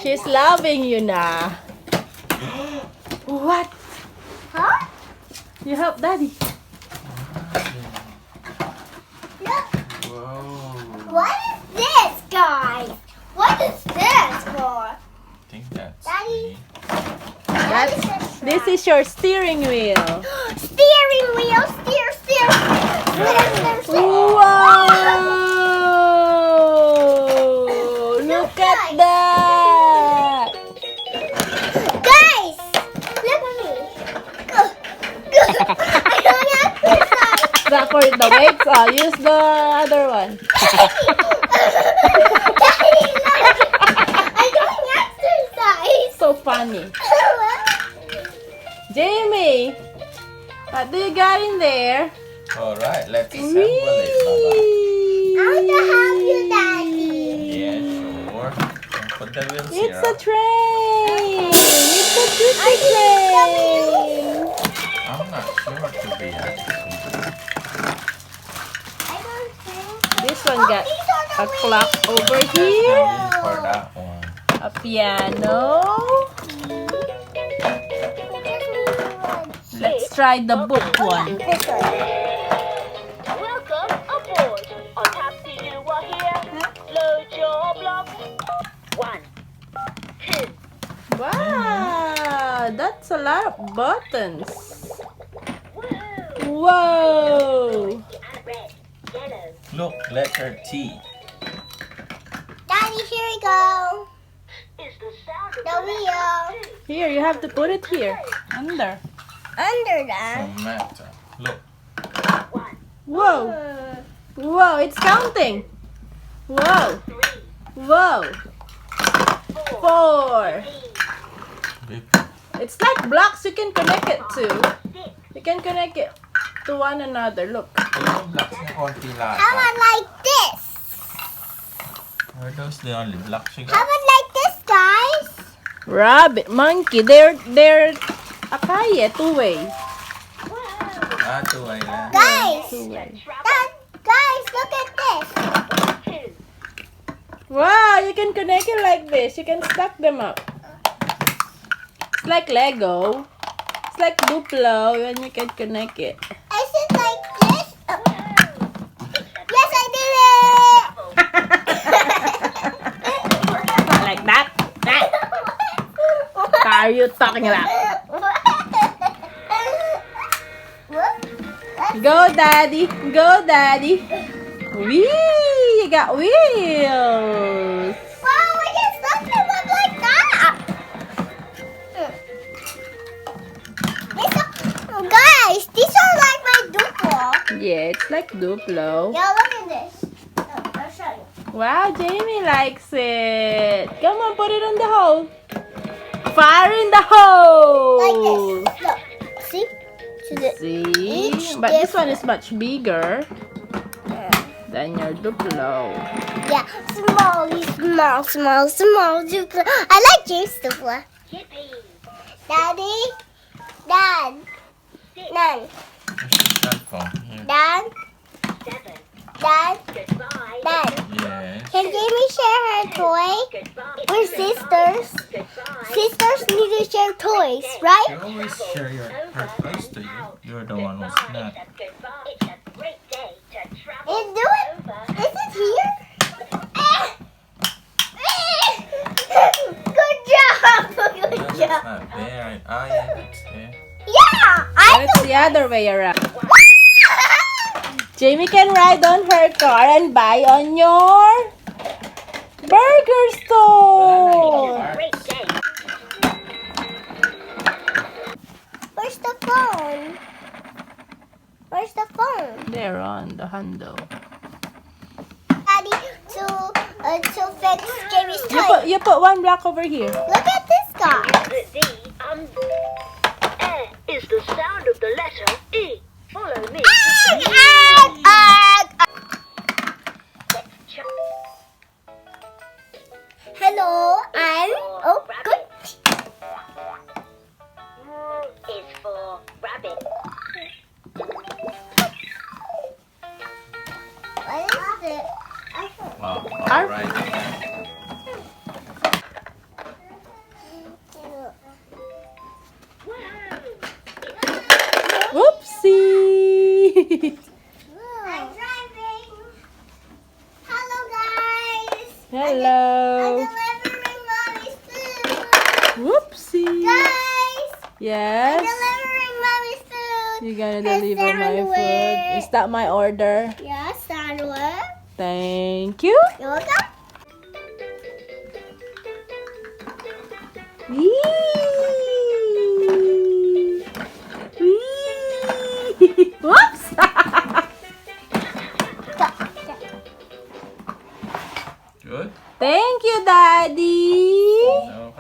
She's loving you now. What? Huh? You help Daddy. Look. Whoa. What is this, guys? What is this for? I think that's Daddy. This is your steering wheel. Steering wheel, steer. Wow! Look at that! Guys, look at me. I don't exercise. Is that for the weights? Oh, use the other one. Daddy, look. I don't exercise. So funny. Jamie, what do you got in there? Alright, let's assemble it. I want to help you, Daddy. Yeah, sure. And put the wheels It's here. a train! It's a juicy train! I'm not sure to be actually. I don't think. This one got These are a the clock wheels. over There's no here, wheel for that one. a piano. Let's try the book one. This one. Welcome aboard. I'm happy you are here. Load your blocks. 1, 2. Wow, that's a lot of buttons. Woohoo! Whoa! And red, yellow. Look, letter T. Daddy, here we go. Is the sound of The wheel. Here, you have to put it here, under. Under that. Some matter. Look. 1, Whoa! Whoa, it's counting. Whoa! 3, Whoa! 4. It's like blocks you can connect it to. 6. You can connect it to one another. Look. Yung blocks na konti lahat. How about like this? Are those the only blocks you How got? about like this, guys? Rabbit, monkey, they're akaye, two-way. Ah, two-way lang. Guys, Two-way. Dad, guys, look at this. 2. Wow, you can connect it like this. You can stack them up. It's like Lego. It's like Duplo when you can connect it. Is it like this? Yes, I did it. Not like that. That. What are you talking about? Go, Daddy. Go, Daddy. Whee! You got wheels. Wow, we can stuff them up like that. Guys, these are like my Duplo. Yeah, it's like Duplo. Yeah, look at this. I'll show you. Wow, Jamie likes it. Come on, put it in the hole. Fire in the hole. Like this. Look. See? See? Each But this one is much bigger than your Duplo. Yeah, small Duplo. I like James Duplo. Yippee. Daddy? Dad? Nan? Where's your cell phone? Here. Dad? 7. Dad? Goodbye. Dad? Yes. Can Jamie share her toy? Goodbye. We're sisters. Goodbye. Sisters need to share toys, right? You always share her toys to you. You're the one who's not. Goodbye. It's a great day to travel And do it. over. Is it here? Good job. Good No, that's job. not there. Ah, yeah, that's there. Yeah, But I it's the other way around. Jamie can ride on her car and buy on your burger store. Great day. Where's the phone? Where's the phone? They're on the handle. Daddy, to fix Jamie's toy. You put one block over here. Look at this guy. Is the sound of the letter E. Follow me. Egg, egg, egg. Hello, I'm. Oh, good. Is for rabbit. What is it? Wow, alright. Yes. Delivering mommy's food. You're gonna And deliver my food. sandwich. Is that my order? Yes, sandwich. Thank you. You're welcome. Whee! Whee! Whoops! Good? Thank you, Daddy. No.